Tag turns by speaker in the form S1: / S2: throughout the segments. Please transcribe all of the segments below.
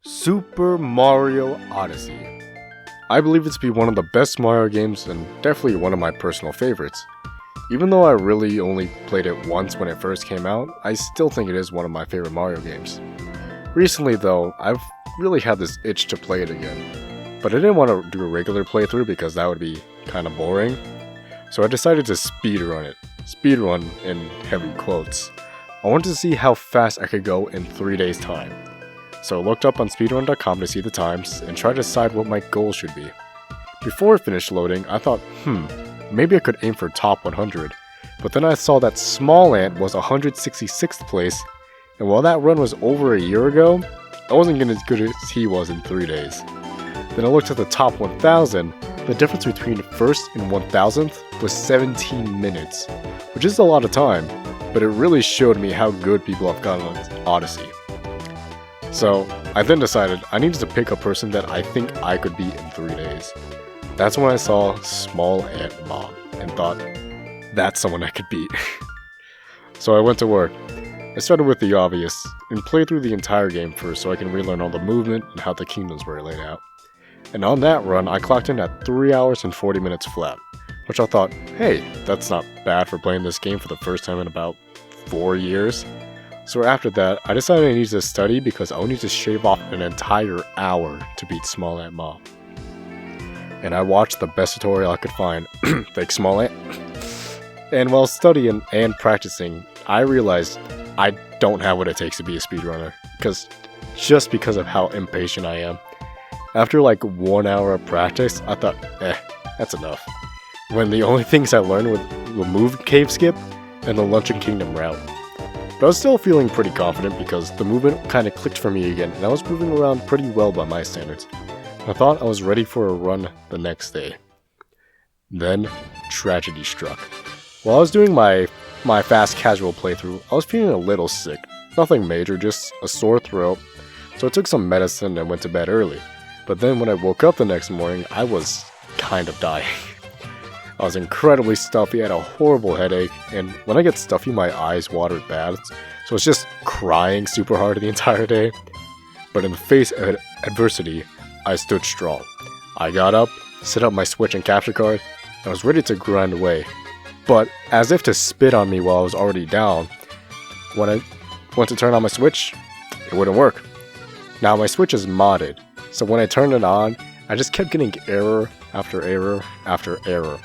S1: Super Mario Odyssey. I believe it to be one of the best Mario games and definitely one of my personal favorites. Even though I really only played it once when it first came out, I still think it is one of my favorite Mario games. Recently though, I've really had this itch to play it again, but I didn't want to do a regular playthrough because that would be kinda boring, so I decided to speedrun it. Speedrun in heavy quotes. I wanted to see how fast I could go in 3 days time. So I looked up on speedrun.com to see the times and tried to decide what my goal should be. Before it finished loading, I thought, maybe I could aim for top 100. But then I saw that Small Ant was 166th place, and while that run was over a year ago, I wasn't getting as good as he was in 3 days. Then I looked at the top 1000, the difference between first and 1000th was 17 minutes, which is a lot of time, but it really showed me how good people have gotten on Odyssey. So, I then decided I needed to pick a person that I think I could beat in 3 days. That's when I saw Small Ant Mob and thought, that's someone I could beat. So I went to work. I started with the obvious, and played through the entire game first so I can relearn all the movement and how the kingdoms were laid out. And on that run, I clocked in at 3 hours and 40 minutes flat, which I thought, hey, that's not bad for playing this game for the first time in about 4 years. So after that, I decided I needed to study because I would need to shave off an entire hour to beat Small Ant Mob. And I watched the best tutorial I could find, thanks Small Ant. And while studying and practicing, I realized I don't have what it takes to be a speedrunner, just because of how impatient I am. After like 1 hour of practice, I thought, that's enough. When the only things I learned were the move cave skip and the Luncheon Kingdom route. But I was still feeling pretty confident because the movement kinda clicked for me again and I was moving around pretty well by my standards. I thought I was ready for a run the next day. Then, tragedy struck. While I was doing my fast casual playthrough, I was feeling a little sick. Nothing major, just a sore throat. So I took some medicine and went to bed early. But then when I woke up the next morning, I was kind of dying. I was incredibly stuffy, I had a horrible headache, and when I get stuffy my eyes watered bad, so I was just crying super hard the entire day. But in the face of adversity, I stood strong. I got up, set up my Switch and capture card, and I was ready to grind away. But as if to spit on me while I was already down, when I went to turn on my Switch, it wouldn't work. Now my Switch is modded, so when I turned it on, I just kept getting error after error after error.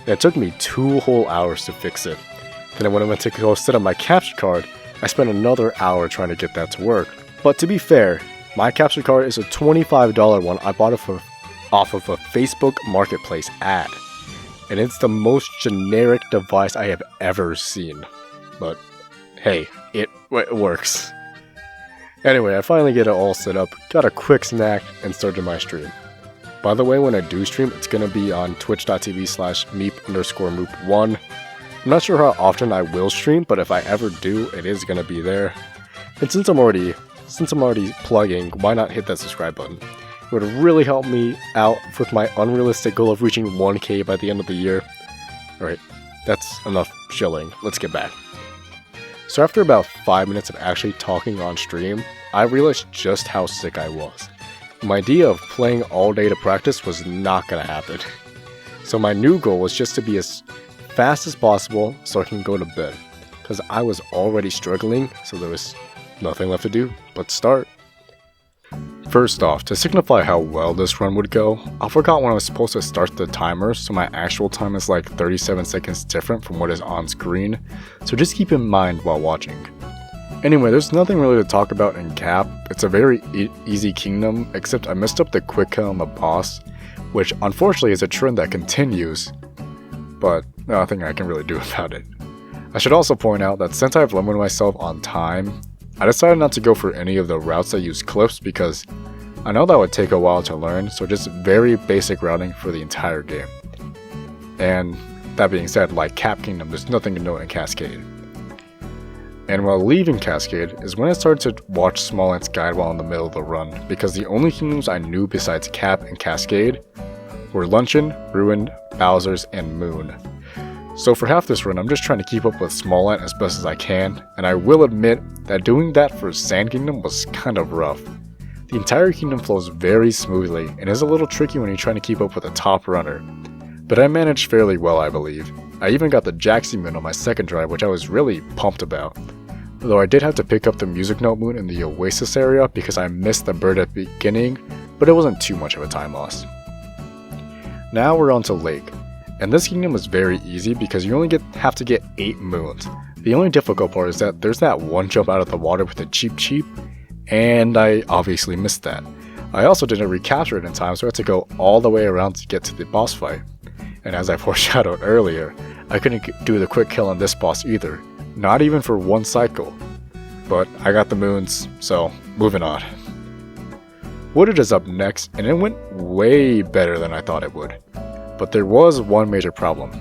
S1: And it took me 2 whole hours to fix it. Then when I went to go set up my capture card, I spent another hour trying to get that to work. But to be fair, my capture card is a $25 one I bought off of a Facebook Marketplace ad. And it's the most generic device I have ever seen. But hey, it works. Anyway, I finally get it all set up, got a quick snack, and started my stream. By the way, when I do stream, it's gonna be on twitch.tv/meep_moop1. I'm not sure how often I will stream, but if I ever do, it is gonna be there. And since I'm already plugging, why not hit that subscribe button? It would really help me out with my unrealistic goal of reaching 1K by the end of the year. Alright, that's enough shilling. Let's get back. So after about 5 minutes of actually talking on stream, I realized just how sick I was. My idea of playing all day to practice was not gonna happen. So my new goal was just to be as fast as possible so I can go to bed. Because I was already struggling, so there was nothing left to do but start. First off, to signify how well this run would go, I forgot when I was supposed to start the timer, so my actual time is like 37 seconds different from what is on screen, so just keep in mind while watching. Anyway, there's nothing really to talk about in Cap. It's a very easy kingdom, except I messed up the quick kill on the boss, which unfortunately is a trend that continues, but nothing I can really do about it. I should also point out that since I've limited myself on time, I decided not to go for any of the routes that use cliffs because I know that would take a while to learn, so just very basic routing for the entire game. And that being said, like Cap Kingdom, there's nothing to know in Cascade. And while leaving Cascade is when I started to watch Small Ant's guide while in the middle of the run, because the only kingdoms I knew besides Cap and Cascade were Luncheon, Ruined, Bowser's, and Moon. So for half this run, I'm just trying to keep up with Small Ant as best as I can, and I will admit that doing that for Sand Kingdom was kind of rough. The entire kingdom flows very smoothly and is a little tricky when you're trying to keep up with the top runner. But I managed fairly well, I believe. I even got the Jaxi moon on my second drive, which I was really pumped about. Though I did have to pick up the music note moon in the Oasis area because I missed the bird at the beginning, but it wasn't too much of a time loss. Now we're on to Lake, and this kingdom is very easy because you only have to get 8 moons. The only difficult part is that there's that one jump out of the water with the cheep, and I obviously missed that. I also didn't recapture it in time, so I had to go all the way around to get to the boss fight. And as I foreshadowed earlier, I couldn't do the quick kill on this boss either, not even for one cycle. But I got the moons, so moving on. Wooded is up next, and it went way better than I thought it would. But there was one major problem.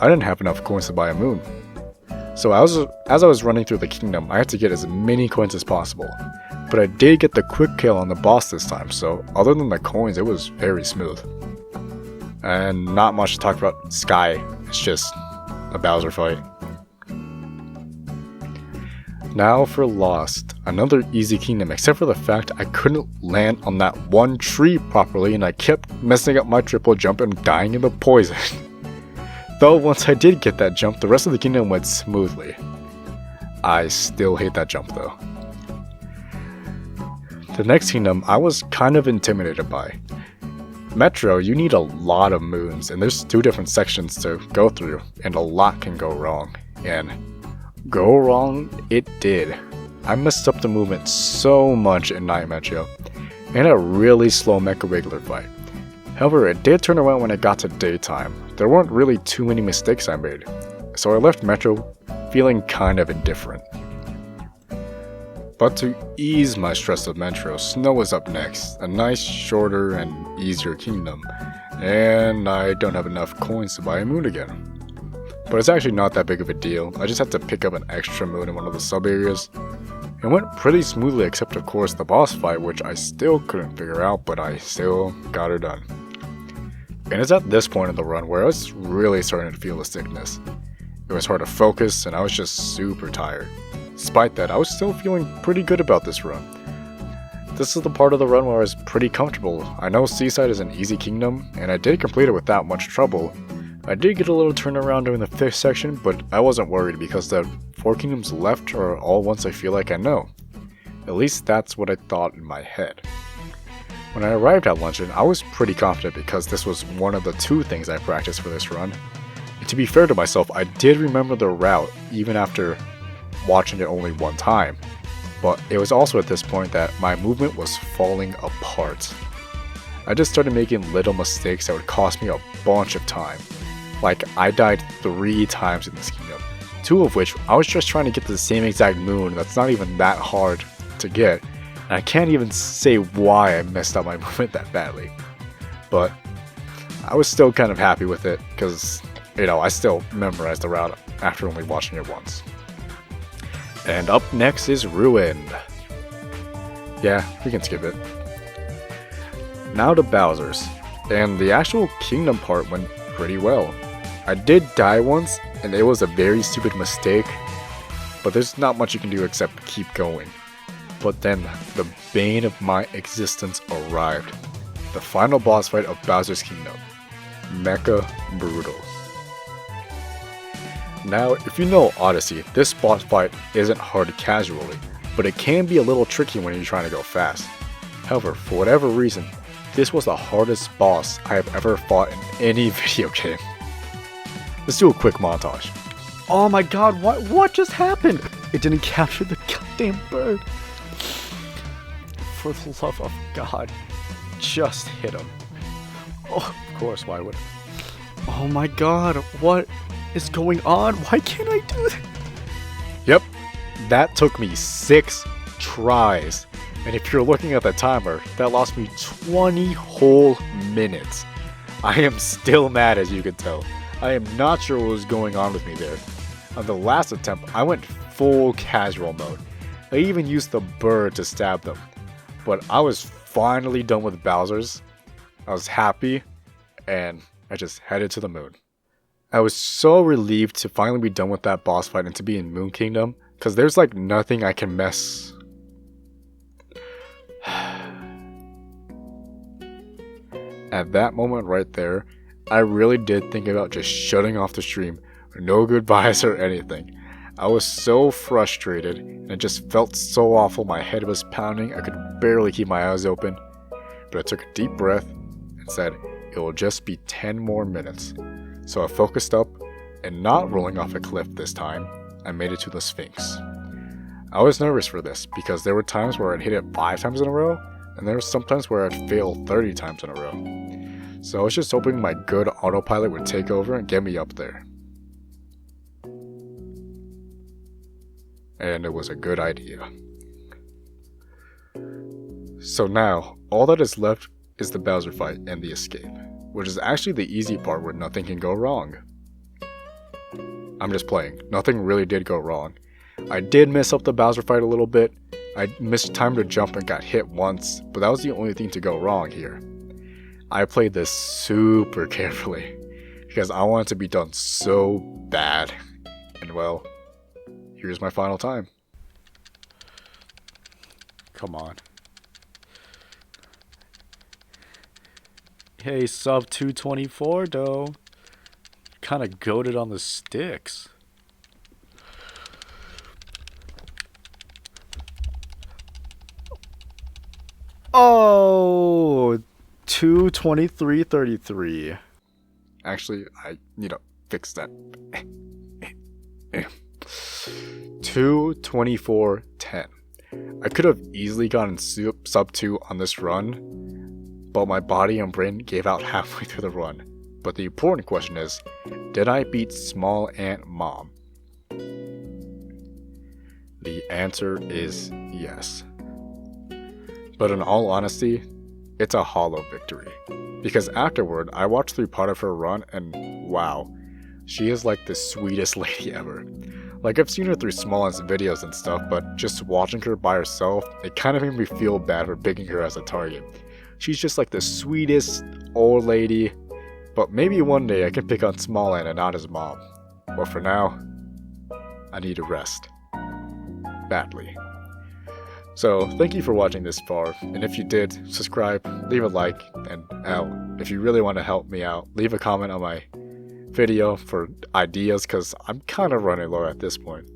S1: I didn't have enough coins to buy a moon. So as I was running through the kingdom, I had to get as many coins as possible. But I did get the quick kill on the boss this time, so other than the coins, it was very smooth. And not much to talk about Sky, it's just a Bowser fight. Now for Lost, another easy kingdom except for the fact I couldn't land on that one tree properly and I kept messing up my triple jump and dying in the poison. Though once I did get that jump, the rest of the kingdom went smoothly. I still hate that jump though. The next kingdom I was kind of intimidated by. Metro, you need a lot of moons, and there's 2 different sections to go through, and a lot can go wrong. And go wrong it did. I messed up the movement so much in Night Metro, and a really slow Mecha Wiggler fight. However, it did turn around when it got to daytime. There weren't really too many mistakes I made, so I left Metro feeling kind of indifferent. But to ease my stress of Metro, Snow is up next, a nice, shorter, and easier kingdom, and I don't have enough coins to buy a moon again. But it's actually not that big of a deal, I just had to pick up an extra moon in one of the sub-areas. It went pretty smoothly except of course the boss fight, which I still couldn't figure out, but I still got her done. And it's at this point in the run where I was really starting to feel the sickness. It was hard to focus, and I was just super tired. Despite that, I was still feeling pretty good about this run. This is the part of the run where I was pretty comfortable. I know Seaside is an easy kingdom, and I did complete it without much trouble. I did get a little turnaround during the 5th section, but I wasn't worried because the 4 kingdoms left are all ones I feel like I know. At least that's what I thought in my head. When I arrived at Luncheon, I was pretty confident because this was one of the 2 things I practiced for this run. And to be fair to myself, I did remember the route even after watching it only one time, but it was also at this point that my movement was falling apart. I just started making little mistakes that would cost me a bunch of time. Like, I died 3 times in this kingdom, 2 of which I was just trying to get the same exact moon that's not even that hard to get, and I can't even say why I messed up my movement that badly. But I was still kind of happy with it because, I still memorized the route after only watching it once. And up next is Ruined. Yeah, we can skip it. Now to Bowser's, and the actual kingdom part went pretty well. I did die once, and it was a very stupid mistake, but there's not much you can do except keep going. But then, the bane of my existence arrived. The final boss fight of Bowser's Kingdom. Mecha Brutal. Now, if you know Odyssey, this boss fight isn't hard casually, but it can be a little tricky when you're trying to go fast. However, for whatever reason, this was the hardest boss I have ever fought in any video game. Let's do a quick montage. Oh my god, what just happened? It didn't capture the goddamn bird. For the love of God, just hit him. Oh, of course, why would it? Oh my god, what is going on? Why can't I do that? Yep, that took me 6 tries. And if you're looking at the timer, that lost me 20 whole minutes. I am still mad, as you can tell. I am not sure what was going on with me there. On the last attempt, I went full casual mode. I even used the bird to stab them. But I was finally done with Bowser's. I was happy, and I just headed to the moon. I was so relieved to finally be done with that boss fight and to be in Moon Kingdom, because there's like nothing I can mess. At that moment right there, I really did think about just shutting off the stream. No goodbyes or anything. I was so frustrated and it just felt so awful. My head was pounding. I could barely keep my eyes open. But I took a deep breath and said, it will just be 10 more minutes. So I focused up and not rolling off a cliff this time, I made it to the Sphinx. I was nervous for this because there were times where I'd hit it 5 times in a row and there were some times where I'd fail 30 times in a row. So I was just hoping my good autopilot would take over and get me up there. And it was a good idea. So now, all that is left is the Bowser fight and the escape, which is actually the easy part where nothing can go wrong. I'm just playing. Nothing really did go wrong. I did mess up the Bowser fight a little bit. I missed time to jump and got hit once, but that was the only thing to go wrong here. I played this super carefully because I wanted to be done so bad. And well, here's my final time. Come on. Hey, sub 224 though. Kinda goated on the sticks. Oh, 223.33. Actually, I need to fix that. 224.10. I could have easily gotten sub 2 on this run, but my body and brain gave out halfway through the run. But the important question is, did I beat Small Ant Mom? The answer is yes. But in all honesty, it's a hollow victory. Because afterward, I watched through part of her run and wow, she is like the sweetest lady ever. Like, I've seen her through Small Ant's videos and stuff, but just watching her by herself, it kind of made me feel bad for picking her as a target. She's just like the sweetest old lady, but maybe one day I can pick on Small Ant and not his mom. But for now, I need to rest. Badly. So, thank you for watching this far, and if you did, subscribe, leave a like, and if you really want to help me out, leave a comment on my video for ideas, because I'm kind of running low at this point.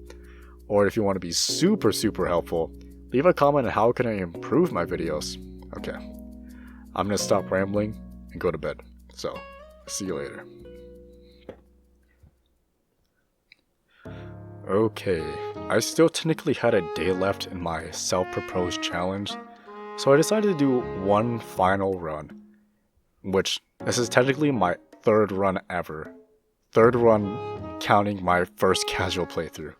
S1: Or if you want to be super helpful, leave a comment on how can I improve my videos. Okay, I'm going to stop rambling and go to bed. So, see you later. Okay, I still technically had a day left in my self-proposed challenge, so I decided to do one final run, which this is technically my 3rd run ever. 3rd run counting my first casual playthrough.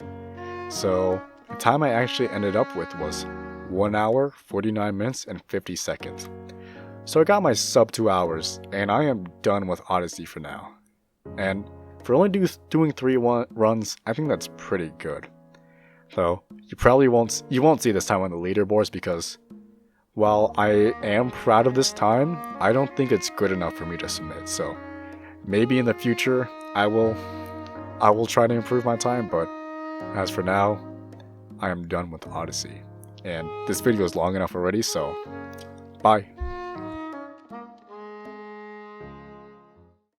S1: So, the time I actually ended up with was 1 hour, 49 minutes, and 50 seconds. So I got my sub 2 hours, and I am done with Odyssey for now. And for only doing 3 runs, I think that's pretty good. Though, you won't see this time on the leaderboards because, while I am proud of this time, I don't think it's good enough for me to submit. So, maybe in the future, I will try to improve my time, but as for now, I am done with Odyssey. And this video is long enough already, so bye.